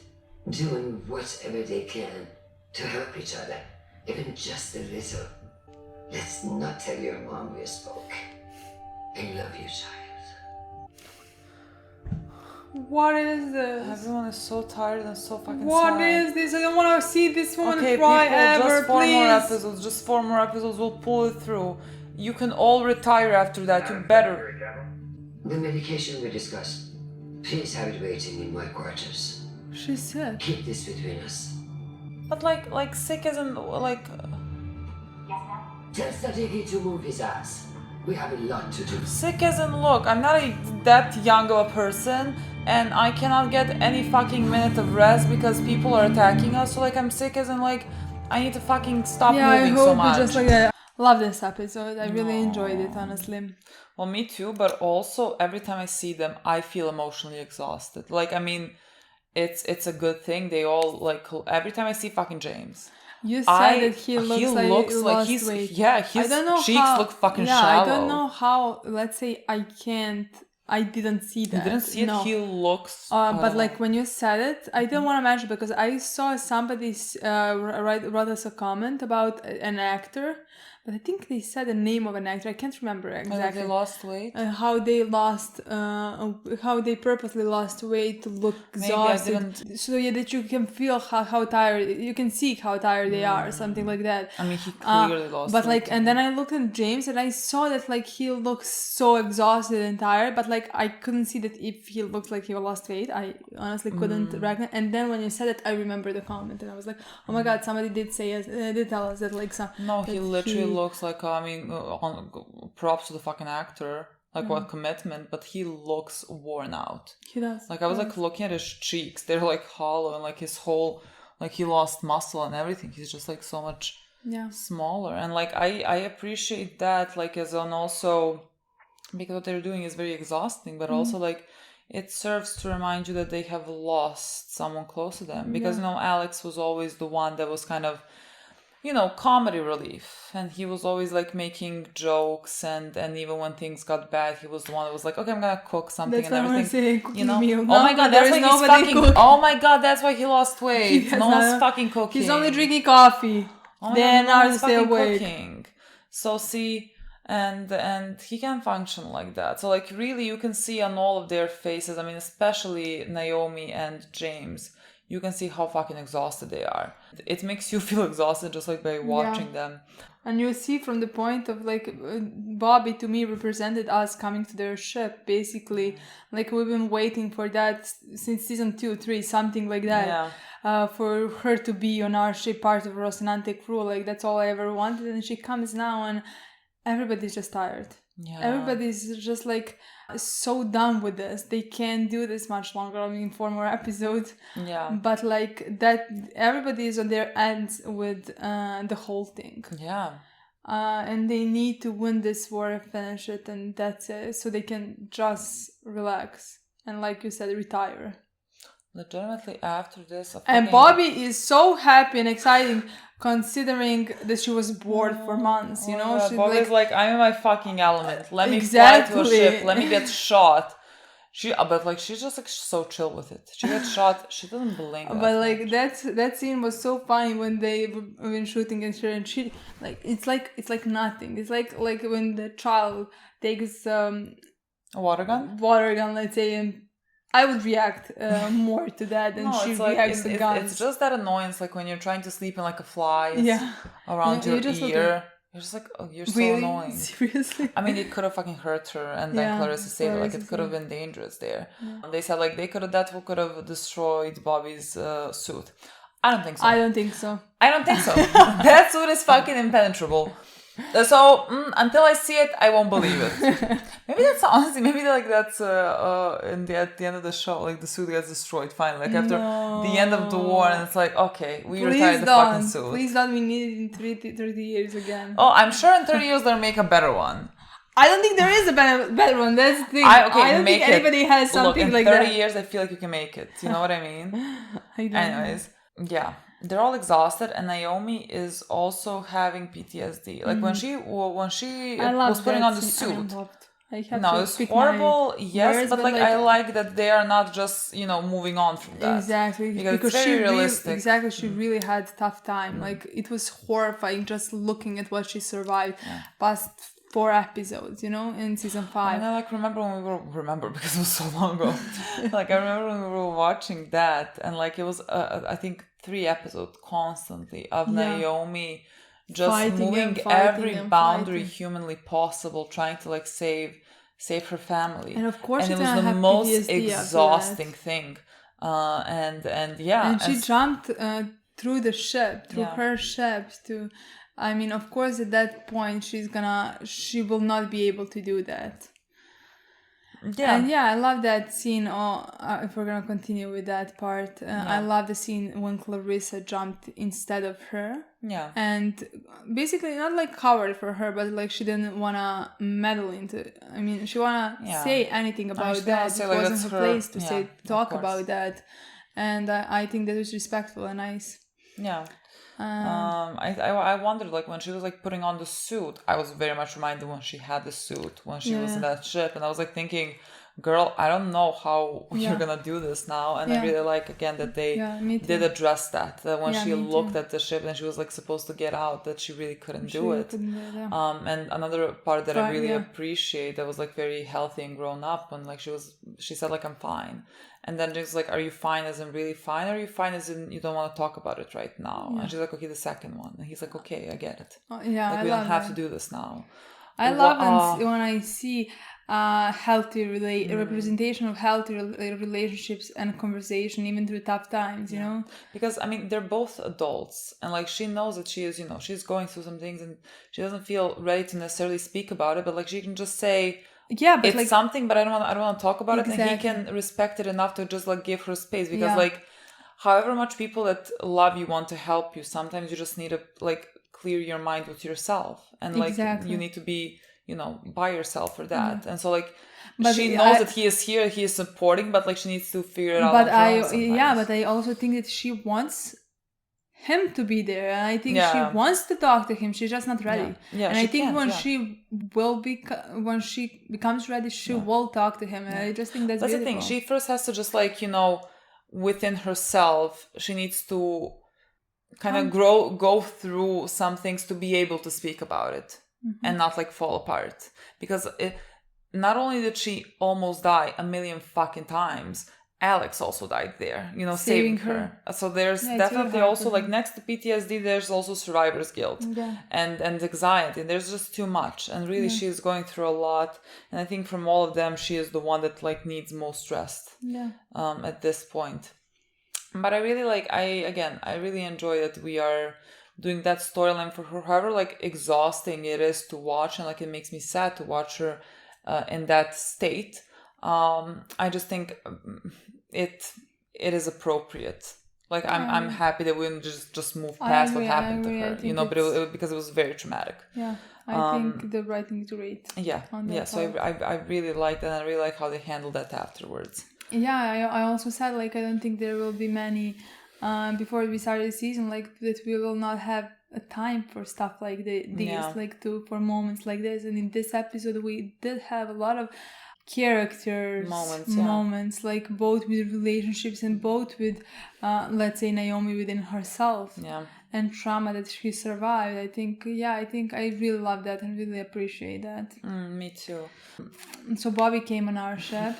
doing whatever they can to help each other, even just a little. Let's not tell your mom we spoke. I love you, child. what is this? Everyone is so tired and so fucking What sad. is this? I don't want to see this woman Okay, cry people, ever, just 4 please. more episodes. Just 4 more episodes. We'll pull it through. You can all retire after that. You better. The medication we discussed. Please have it waiting in my quarters. She said. Keep this between us. But like sick as in like. Tell Sadiki to move his ass. We have a lot to do. Sick as in, look, I'm not that young of a person, and I cannot get any fucking minute of rest because people are attacking us. So like, I'm sick as in, like, I need to fucking stop moving so much. Just like I love this episode. I really enjoyed it, honestly. Well, me too, but also every time I see them, I feel emotionally exhausted. Like, I mean, it's a good thing. They all like every time I see fucking James. You said that he looks like he's weight. Yeah, his cheeks look fucking shallow. I don't know how. Let's say I didn't see that. You didn't see it. No. He looks. But like when you said it, I didn't want to mention because I saw somebody wrote us a comment about an actor. But I think they said the name of an actor. I can't remember exactly. They lost weight. How they purposely lost weight to look exhausted. So yeah, that you can feel how tired. You can see how tired they are, something like that. I mean, he clearly lost. But weight. like, and then I looked at James and I saw that like he looks so exhausted and tired. But like, I couldn't see that if he looked like he lost weight. I honestly couldn't recognize. And then when you said it, I remember the comment and I was like, oh my god, somebody did say us, did tell us that like some. No, he literally looks like, I mean, props to the fucking actor, like what commitment, but he looks worn out. He does. Like I was like looking at his cheeks, they're like hollow, and like his whole, like he lost muscle and everything. He's just like so much smaller, and like I appreciate that, like as on also because what they're doing is very exhausting, but also like it serves to remind you that they have lost someone close to them, because you know Alex was always the one that was kind of, you know, comedy relief, and he was always like making jokes, and even when things got bad, he was the one that was like, okay, I'm gonna cook something. That's and everything, you know. Oh my god, that's why he's fucking. Oh my god, that's why he lost weight. No one's fucking cooking. He's only drinking coffee. Oh then god, are still awake. Cooking. So see, and he can function like that. So like really, you can see on all of their faces. I mean, especially Naomi and James. You can see how fucking exhausted they are. It makes you feel exhausted just like by watching them. And you see from the point of like Bobby to me represented us coming to their ship basically. Like we've been waiting for that since season 2, 3, something like that. For her to be on our ship, part of Rocinante crew. Like that's all I ever wanted, and she comes now and everybody's just tired. Everybody's just like so done with this. They can't do this much longer. I mean, 4 more episodes. But like that, everybody is on their ends with the whole thing. And they need to win this war and finish it, and that's it. So they can just relax and, like you said, retire. Legitimately after this. And Bobby is so happy and exciting considering that she was bored for months, you know? She's Bobby's like, I'm in my fucking element. Let me fly to a ship. Let me get shot. But like she's just like so chill with it. She gets shot. She doesn't blink. But like that scene was so funny when they've been shooting at her, and she like it's like nothing. It's like when the child takes a water gun, let's say, and I would react more to that than she reacts to guns. It's just that annoyance, like when you're trying to sleep and like a fly is around your ear. You're just like, oh, you're so annoying. Seriously? I mean, it could have fucking hurt her, and then Clarissa saved her. Like, it could have been dangerous there. They said, like, that could have destroyed Bobby's suit. I don't think so. I don't think so. That suit is fucking impenetrable. So until I see it, I won't believe it. Maybe that's honestly, that's at the end of the show, like the suit gets destroyed finally, like after the end of the war, and it's like, okay, we retired the fucking suit. Please don't. We need it in 30 years again. Oh, I'm sure in 30 years they'll make a better one. I don't think there is a better one. That's the thing. I don't think anybody has something like that. In 30 years, I feel like you can make it. You know what I mean? Anyways, yeah. They're all exhausted, and Naomi is also having PTSD. Like when she was putting on the suit. No, it's horrible. Yes, but like I like that they are not just moving on from that. Exactly, because it's very realistic. She really had a tough time. Like it was horrifying just looking at what she survived past 4 episodes, in season 5. And I remember when because it was so long ago. Like I remember when we were watching that, and like it was I think 3 episodes constantly of Naomi just moving every boundary humanly possible, trying to like save her family. And of course, it was the most exhausting thing. And she jumped through the ship, through her ship to. I mean, of course, at that point, she will not be able to do that. Yeah. And I love that scene. If we're going to continue with that part, I love the scene when Clarissa jumped instead of her. Yeah. And basically, not like covered for her, but like she didn't want to meddle into. I mean, she want to say anything about that. It wasn't her place to talk about that. And I think that was respectful and nice. Yeah. I wondered, like when she was like putting on the suit, I was very much reminded when she had the suit when she was in that ship, and I was like thinking, girl, I don't know how you're gonna do this now. And I really like again that they did address that when she looked at the ship and she was like supposed to get out, that she really couldn't do it. And another part that I really appreciate that was like very healthy and grown up, when like she said like, I'm fine. And then she's like, are you fine as in really fine? Or are you fine as in you don't want to talk about it right now? And she's like, okay, the second one. And he's like, okay, I get it. Like we don't have to do this now. I love when I see healthy representation of healthy relationships and conversation even through tough times, you know? Because I mean, they're both adults, and like she knows that she is, she's going through some things and she doesn't feel ready to necessarily speak about it, but like she can just say, but it's like, something, but I don't want to talk about it, and he can respect it enough to just like give her space, because like however much people that love you want to help you, sometimes you just need to like clear your mind with yourself, and like you need to be by yourself for that. And so like she knows that he is here, he is supporting, but like she needs to figure it out. But I also think that she wants him to be there, and I think she wants to talk to him. She's just not ready. And I think when she becomes ready, she will talk to him. And I just think that's beautiful. The thing. She first has to just like within herself, she needs to kind of go through some things to be able to speak about it. And not like fall apart, because not only did she almost die 1,000,000 fucking times, Alex also died there, you know, saving her. So there's definitely really also like next to PTSD, there's also survivor's guilt and anxiety. There's just too much, and really she's going through a lot. And I think from all of them, she is the one that like needs most rest at this point. But I really I really enjoy that we are doing that storyline for her, however like exhausting it is to watch, and like it makes me sad to watch her in that state. I just think it is appropriate. Like I'm happy that we just move past what happened to her, you know, but because it was very traumatic. Yeah, I think the writing is great. Yeah, so I really like that, and I really like how they handled that afterwards. Yeah, I also said like I don't think there will be many before we start the season, like that we will not have a time for stuff like these, like for moments like this. And in this episode, we did have a lot of characters moments like both with relationships and both with let's say Naomi within herself and trauma that she survived. I think I really love that and really appreciate that. Me too. So Bobby came on our ship.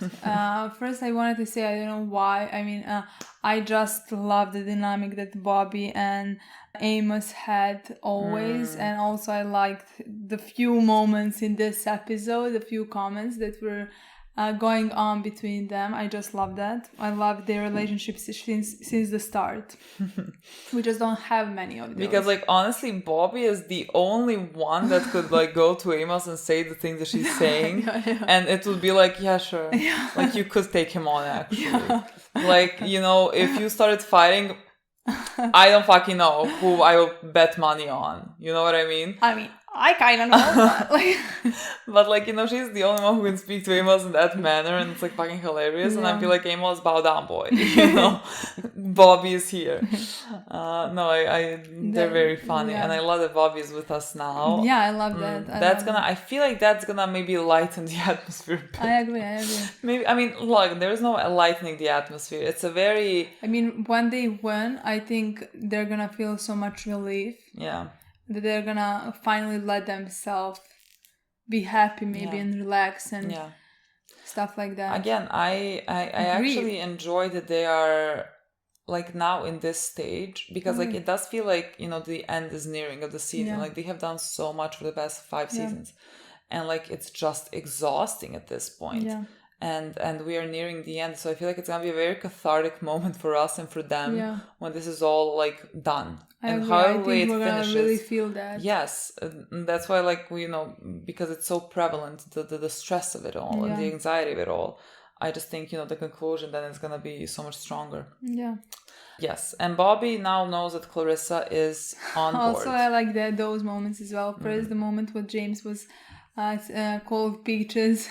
First I wanted to say I don't know why, I mean I just love the dynamic that Bobby and Amos had always, and also I liked the few moments in this episode, the few comments that were going on between them. I just love that. I love their relationship since the start. We just don't have many of those. Because like honestly, Bobby is the only one that could like go to Amos and say the things that she's saying, and it would be like, yeah, sure, like you could take him on actually. Like, you know, if you started fighting, I don't fucking know who I will bet money on. You know what I mean? I mean, I kind of know. But like, you know, she's the only one who can speak to Amos in that manner, and it's like fucking hilarious. And I feel like Amos, bow down, boy. You know, Bobby is here. They're very funny, and I love that Bobby is with us now. Yeah, I love that. I feel like that's gonna maybe lighten the atmosphere. I agree. Maybe, I mean, look, there's no lightening the atmosphere. It's a very. I mean, when they win, I think they're gonna feel so much relief. Yeah. That they're gonna finally let themselves be happy maybe and relax and stuff like that. Again, I actually enjoy that they are like now in this stage, because like it does feel like, you know, the end is nearing of the season. Like they have done so much for the past 5 seasons, and like it's just exhausting at this point. And we are nearing the end, so I feel like it's gonna be a very cathartic moment for us and for them when this is all like done. And however way it finishes, really feel that. Yes, that's why, like, we, you know, because it's so prevalent, the stress of it all and the anxiety of it all. I just think, you know, the conclusion then is gonna be so much stronger. Yeah. Yes, and Bobby now knows that Clarissa is on board. Also, I like those moments as well. First, the moment when James was called Peaches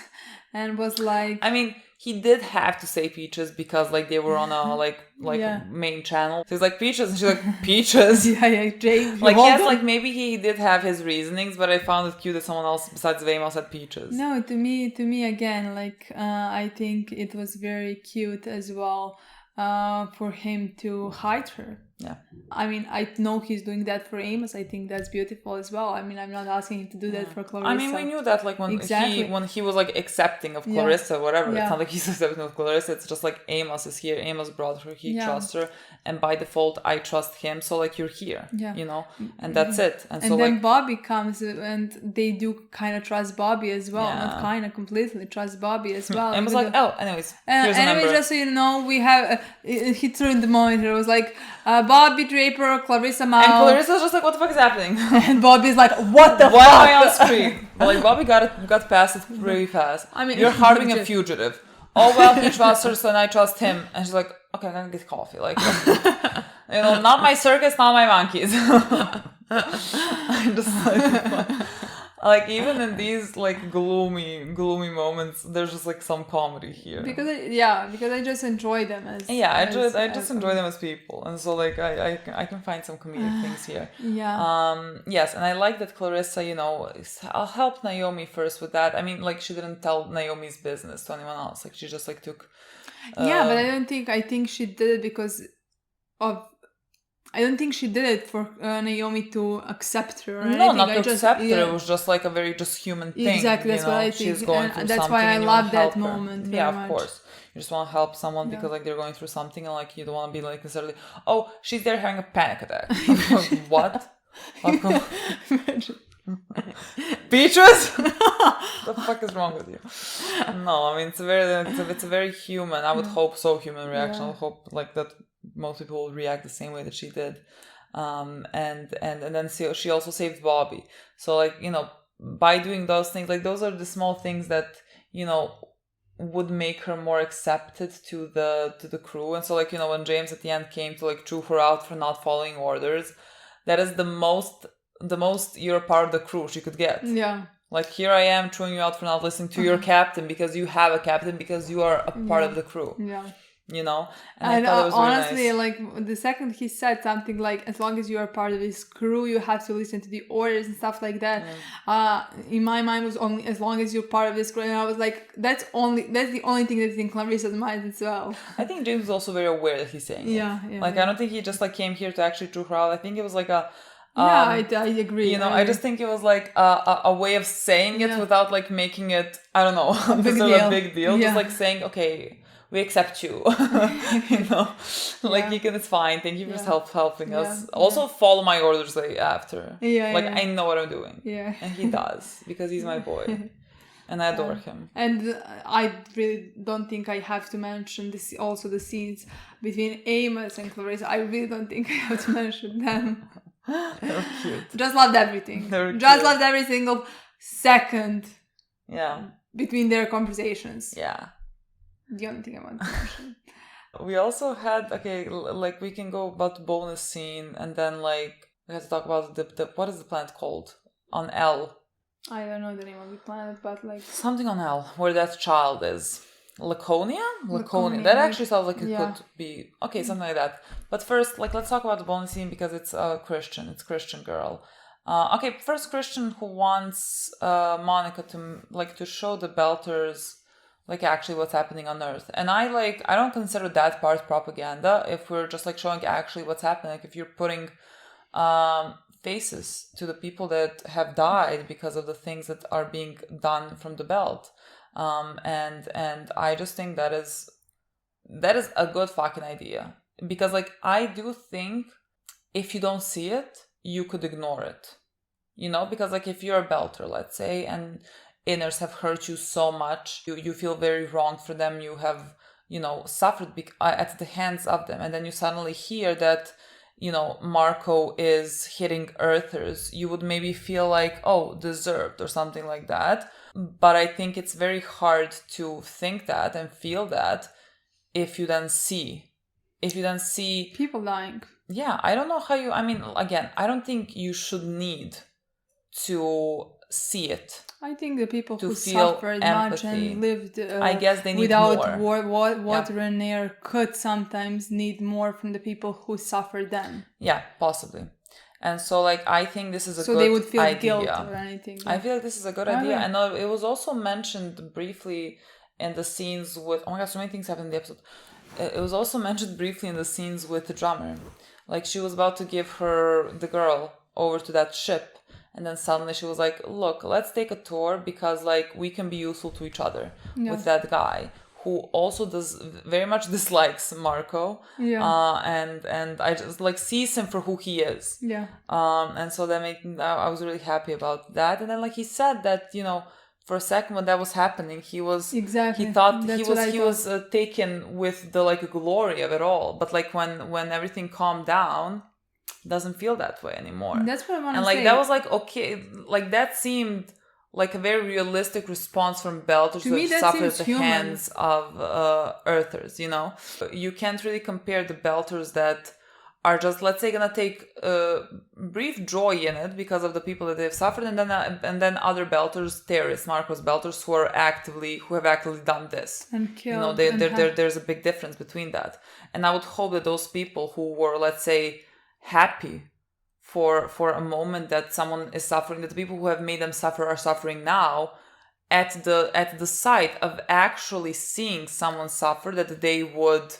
and was like, I mean, he did have to say Peaches because like they were on a like main channel. So he's like Peaches, and she's like Peaches. James. Like yes, like maybe he did have his reasonings, but I found it cute that someone else besides Vamos said Peaches. No, to me again, like I think it was very cute as well for him to hide her. Yeah. I mean, I know he's doing that for Amos. I think that's beautiful as well. I mean, I'm not asking him to do that for Clarissa. I mean, we knew that like when he was like accepting of Clarissa, whatever. It's not like he's accepting of Clarissa. It's just like Amos is here. Amos brought her. He trusts her, and by default, I trust him. So like you're here, you know, and that's it. And so then like Bobby comes, and they do kind of trust Bobby as well. Not kind of, completely trust Bobby as well. And was like, oh, anyways, here's a number. Just so you know, we have he threw in the monitor. It was like Bobby Draper, Clarissa Mao. And Clarissa's just like, what the fuck is happening? And Bobby's like, what the fuck? Why am I on screen? But like Bobby got past it pretty fast. I mean, you're harboring a fugitive. Oh well, he trusts her, so then I trust him. And she's like, okay, I'm gonna get coffee. Like, you know, not my circus, not my monkeys. I'm just like even in these like gloomy moments, there's just like some comedy here. Because I just enjoy them as I just enjoy them as people, and so like I can find some comedic things here. Yes, and I like that Clarissa, you know, I'll help Naomi first with that. I mean, like she didn't tell Naomi's business to anyone else. Like she just like took. But I think she did it because of. I don't think she did it for Naomi to accept her. No, not to accept her. It was just like a very just human thing. Exactly, that's what I think. She's going through that's something, why I love that her. moment. Yeah, of course. You just want to help someone because like they're going through something, and like you don't want to be like necessarily, oh, she's there having a panic attack. What? Beatrice? The fuck is wrong with you? No, I mean it's a very human. I would hope so. Human reaction. I would hope like that most people will react the same way that she did. And then she also saved Bobby. So like, you know, by doing those things, like those are the small things that, you know, would make her more accepted to the crew. And so like, you know, when James at the end came to like chew her out for not following orders, that is the most you're a part of the crew she could get. Yeah. Like, here I am chewing you out for not listening to your captain because you have a captain, because you are a part of the crew. Yeah. You know? And I thought it was honestly, really nice. like, the second he said something like, as long as you are part of this crew, you have to listen to the orders and stuff like that. In my mind was only as long as you're part of this crew. And I was like, that's the only thing that's in Clarissa's mind as well. I think James is also very aware that he's saying yeah, it. Like, I don't think he just, like, came here to actually chew her out. I think it was like a... I agree. You know, I just think it was like a way of saying it without like making it, I don't know, a big deal. Just like saying, okay, we accept you. You know, like you can, it's fine. Thank you for helping us. Also follow my orders like after. Like I know what I'm doing. Yeah. And he does because he's my boy. And I adore him. And I really don't think I have to mention this. Also, the scenes between Amos and Clarissa. I really don't think I have to mention them. They're cute. Just loved everything. Loved every single second. Yeah. Between their conversations. Yeah. The only thing I want to mention. We also had like we can go about the bonus scene, and then like we have to talk about the what is the planet called on L? I don't know the name of the planet, but like something on L where that child is. Laconia. That actually sounds like it could be something like that. But first, like, let's talk about the bonus scene because it's Christian. It's Christian girl. First Christian who wants Monica to show the Belters like actually what's happening on Earth. And I don't consider that part propaganda if we're just like showing actually what's happening. Like if you're putting faces to the people that have died because of the things that are being done from the belt. And I just think that is a good fucking idea, because like I do think if you don't see it, you could ignore it, you know, because like if you're a Belter, let's say, and inners have hurt you so much, you feel very wrong for them, you have, you know, suffered at the hands of them, and then you suddenly hear that, you know, Marco is hitting Earthers, you would maybe feel like, oh, deserved or something like that. But I think it's very hard to think that and feel that if you then see people dying. Yeah, I don't know how you, I mean, again, I don't think you should need to see it. I think the people who suffered much and lived I guess they need without more. Water and air could sometimes need more from the people who suffered then. Yeah, possibly. And so, like, I think this is a good idea. So they would feel guilt or anything. I feel like this is a good idea. And it was also mentioned briefly in the scenes with... Oh my god, so many things happened in the episode. It was also mentioned briefly in the scenes with the drummer. Like, she was about to give the girl over to that ship. And then suddenly she was like, look, let's take a tour because, like, we can be useful to each other with that guy. Who also very much dislikes Marco, and I just like sees him for who he is, and so that I was really happy about that. And then like he said that, you know, for a second when that was happening, he thought he was taken with the like glory of it all, but like when everything calmed down, doesn't feel that way anymore. That's what I want to say. And like that was like okay, like that seemed like a very realistic response from Belters who have suffered at the hands of Earthers, you know? You can't really compare the Belters that are just, let's say, gonna take brief joy in it because of the people that they've suffered, and then other Belters, terrorists, Marcos Belters, who have actively done this. And killed. You know, there's a big difference between that. And I would hope that those people who were, let's say, happy for a moment that someone is suffering, that the people who have made them suffer are suffering now, at the sight of actually seeing someone suffer, that they would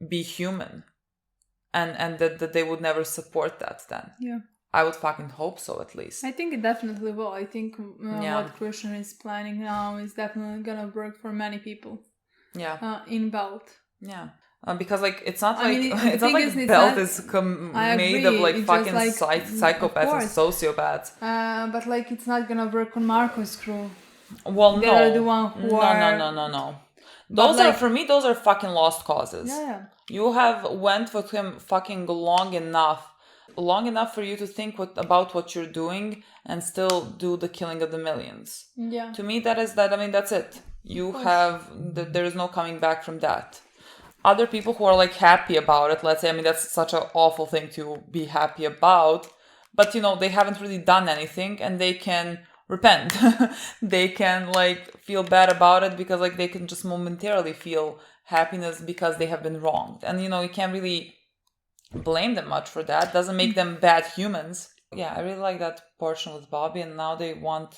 be human, and that they would never support that then. Yeah. I would fucking hope so, at least. I think it definitely will. I think what Christian is planning now is definitely gonna work for many people. in belt. Yeah. Because like it's not like it's not like belt is made of like fucking psychopaths and sociopaths. But like it's not gonna work on Marco's crew. Well, They're the one who no. Those are for me. Those are fucking lost causes. Yeah. You have went with him fucking long enough for you to think about what you're doing and still do the killing of the millions. Yeah. To me, that's it. You have there is no coming back from that. Other people who are like happy about it, let's say, that's such an awful thing to be happy about, but they haven't really done anything and they can repent. They can like feel bad about it because like they can just momentarily feel happiness because they have been wronged. And you can't really blame them much for that. Doesn't make them bad humans. Yeah, I really like that portion with Bobby, and now they want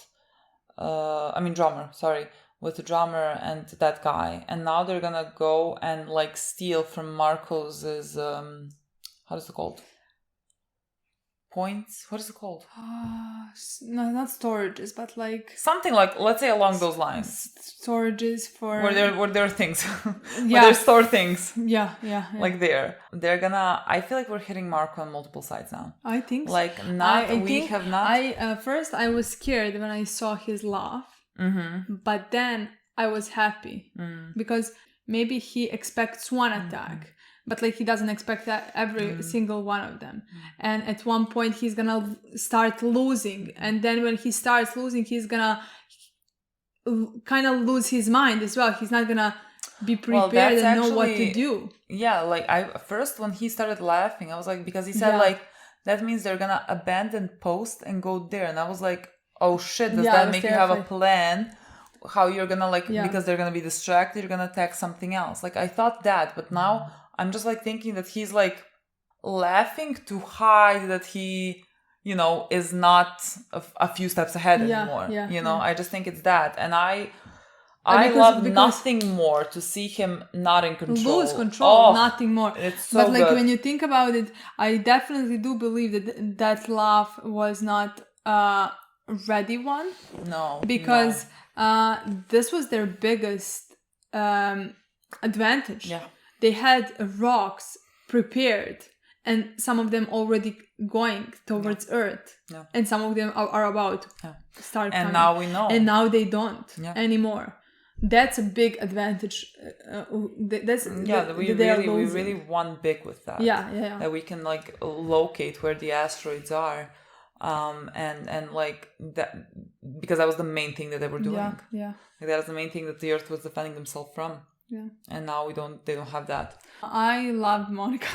drummer, sorry. With the drummer and that guy, and now they're gonna go and like steal from Marco's how is it called? Points? What is it called? No, not storages, but like something like, let's say, along those lines. Storages for where there are things. Where they store things. Yeah. Like they're gonna. I feel like we're hitting Marco on multiple sides now. I think like so. not. First I was scared when I saw his laugh. Mm-hmm. But then I was happy because maybe he expects one attack, but like he doesn't expect that every single one of them. And at one point he's gonna start losing, and then when he starts losing, he's gonna kind of lose his mind as well. He's not gonna be prepared and know what to do. Yeah, like first when he started laughing, I was like, because he said like that means they're gonna abandon post and go there, and I was like, oh shit, does that make you have a plan how you're gonna because they're gonna be distracted, you're gonna attack something else. Like I thought that, but now I'm just like thinking that he's like laughing to hide that he is not a few steps ahead anymore. I just think it's that, and I love nothing more to see him not in control. Lose control, nothing more. It's so but when you think about it, I definitely do believe that laugh was not ready one. No, because this was their biggest advantage. They had rocks prepared, and some of them already going towards Earth, and some of them are about to start coming. And now we know, and now they don't anymore. That's a big advantage. We really won big with that. That we can like locate where the asteroids are. And like that, because that was the main thing that they were doing. Like that was the main thing that the Earth was defending themselves from. And now they don't have that. I loved Monica.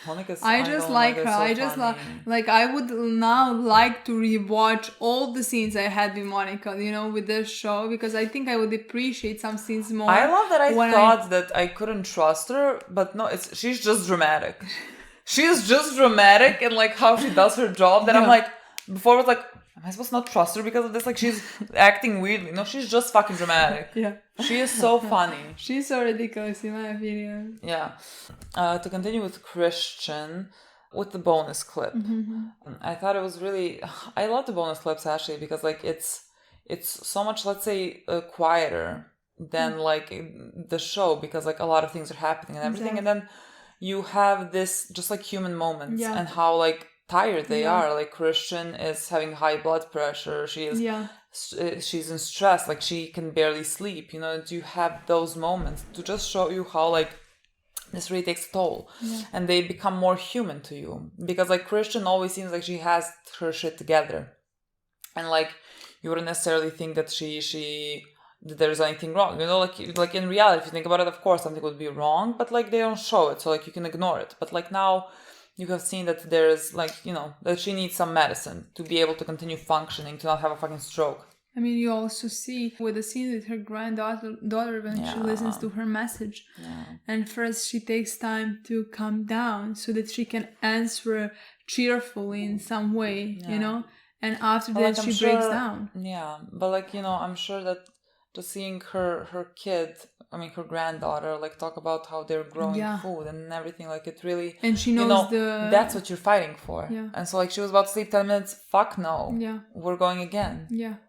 I just like her. So I just like I would now like to rewatch all the scenes I had with Monica, with this show, because I think I would appreciate some scenes more. I love that I thought that I couldn't trust her, but no, she's just dramatic. She is just dramatic and like how she does her job. That I'm like, before I was like, am I supposed to not trust her because of this? Like she's acting weirdly. No, she's just fucking dramatic. She is so funny. She's so ridiculous in my opinion. To continue with Christian, with the bonus clip, I thought it was really. I love the bonus clips actually because like it's so much, let's say, quieter than like the show, because like a lot of things are happening and everything, and then you have this just like human moments and how like tired they are. Like Christian is having high blood pressure. She is she's in stress, like she can barely sleep. You have those moments to just show you how like this really takes a toll, and they become more human to you, because like Christian always seems like she has her shit together, and like you wouldn't necessarily think that that there's anything wrong, like in reality, if you think about it, of course something would be wrong, but like they don't show it, so like you can ignore it. But like now you have seen that there's like that she needs some medicine to be able to continue functioning, to not have a fucking stroke. I mean, you also see with the scene with her granddaughter when she listens to her message, and first she takes time to calm down so that she can answer cheerfully in some way, and after that she breaks down. But like I'm sure that just seeing her kid, her granddaughter, like talk about how they're growing food and everything, like it really, and she knows that's what you're fighting for. And so like she was about to sleep 10 minutes, fuck no, we're going again.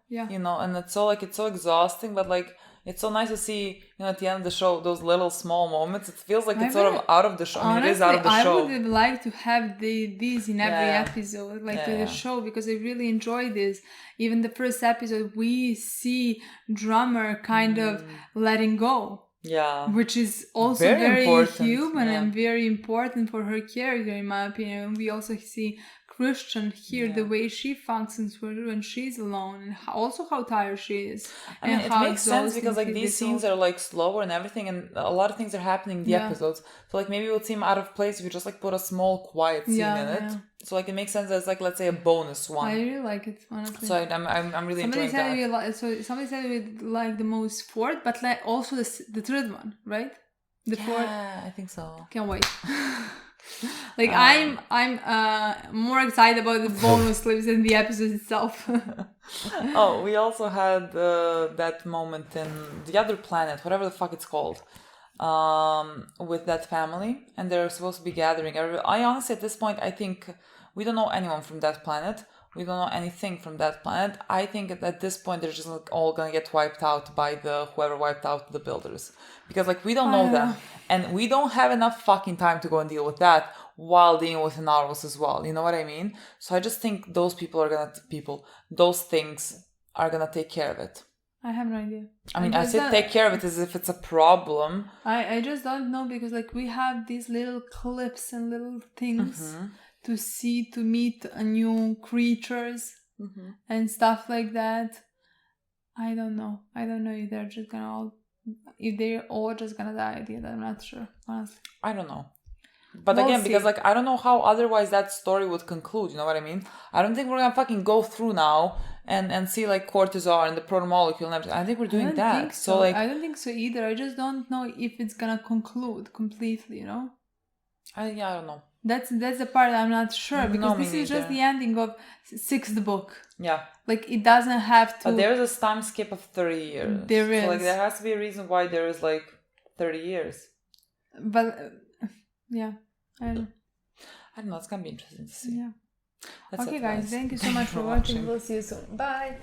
And it's so like it's so exhausting, but like it's so nice to see, at the end of the show, those little small moments. It feels like it's sort of out of the show. Honestly, it is out of the show. I would have liked to have these in every episode, the show, because I really enjoy this. Even the first episode, we see Drummer kind of letting go. Yeah. Which is also very human and very important for her character, in my opinion. We also see Christian here, the way she functions when she's alone, and also how tired she is. I mean, it makes sense because these scenes are slower and everything, and a lot of things are happening in the episodes. So maybe it would seem out of place if you just put a small quiet scene in it. Yeah. So it makes sense as let's say a bonus one. I really like it, honestly. So I'm really enjoying that. Somebody said we like the most fourth, but also the third one, right? The fourth. Yeah, I think so. Can't wait. I'm more excited about the bonus clips than the episode itself. Oh, we also had that moment in the other planet, whatever the fuck it's called, with that family, and they're supposed to be gathering. I honestly, at this point, I think we don't know anyone from that planet. We don't know anything from that planet. I think at this point they're just all gonna get wiped out by whoever wiped out the builders, because we don't know them, and we don't have enough fucking time to go and deal with that while dealing with Inaros as well. You know what I mean? So I just think those those things are gonna take care of it. I have no idea. I mean, I said take care of it as if it's a problem. I just don't know, because we have these little clips and little things. To meet new creatures and stuff like that. I don't know if they're just gonna if they're all just gonna die at the end. I'm not sure, honestly. I don't know. But again, because I don't know how otherwise that story would conclude, you know what I mean? I don't think we're gonna fucking go through now and see cortisol and the protomolecule and everything. I think we're doing that. Think so. I don't think so either. I just don't know if it's gonna conclude completely, I don't know. That's the part I'm not sure, because this is just the ending of 6th book. Yeah. It doesn't have to... But there is a time skip of 30 years. There is. So there has to be a reason why there is 30 years. But, yeah. I don't know. It's going to be interesting to see. Yeah. Okay, guys. Thank you so much for watching. We'll see you soon. Bye.